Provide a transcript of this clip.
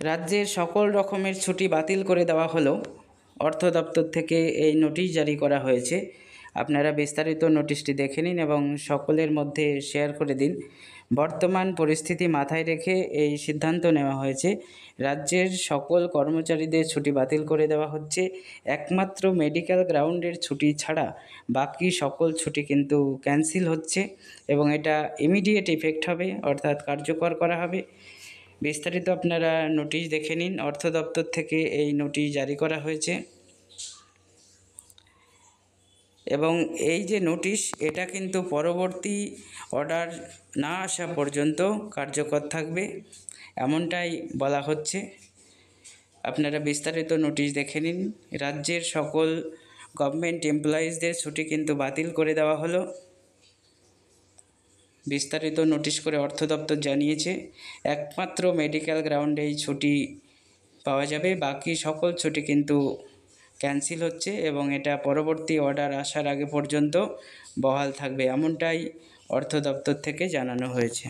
রাজ্যের সকল রকমের ছুটি বাতিল করে দেওয়া হলো। অর্থ দপ্তর থেকে এই নোটিশ জারি করা হয়েছে। আপনারা বিস্তারিত নোটিশটি দেখে নিন এবং সকলের মধ্যে শেয়ার করে দিন। বর্তমান পরিস্থিতি মাথায় রেখে এই সিদ্ধান্ত নেওয়া হয়েছে। রাজ্যের সকল কর্মচারীদের ছুটি বাতিল করে দেওয়া হচ্ছে। একমাত্র মেডিকেল গ্রাউন্ডের ছুটি ছাড়া বাকি সকল ছুটি কিন্তু ক্যান্সেল হচ্ছে এবং এটা ইমিডিয়েট ইফেক্ট হবে, অর্থাৎ কার্যকর করা হবে। বিস্তারিত আপনারা নোটিশ দেখে নিন। অর্থ দপ্তর থেকে এই নোটিশ জারি করা হয়েছে এবং এই যে নোটিশ, এটা কিন্তু পরবর্তী অর্ডার না আসা পর্যন্ত কার্যকর থাকবে, এমনটাই বলা হচ্ছে। আপনারা বিস্তারিত নোটিশ দেখে নিন। রাজ্যের সকল গভর্নমেন্ট এমপ্লয়িজদের ছুটি কিন্তু বাতিল করে দেওয়া হলো। বিস্তারিত নোটিশ করে অর্থ দপ্তর জানিয়েছে একমাত্র মেডিকেল গ্রাউন্ডেই ছুটি পাওয়া যাবে, বাকি সকল ছুটি কিন্তু ক্যান্সেল হচ্ছে এবং এটা পরবর্তী অর্ডার আসার আগে পর্যন্ত বহাল থাকবে, এমনটাই অর্থ দপ্তর থেকে জানানো হয়েছে।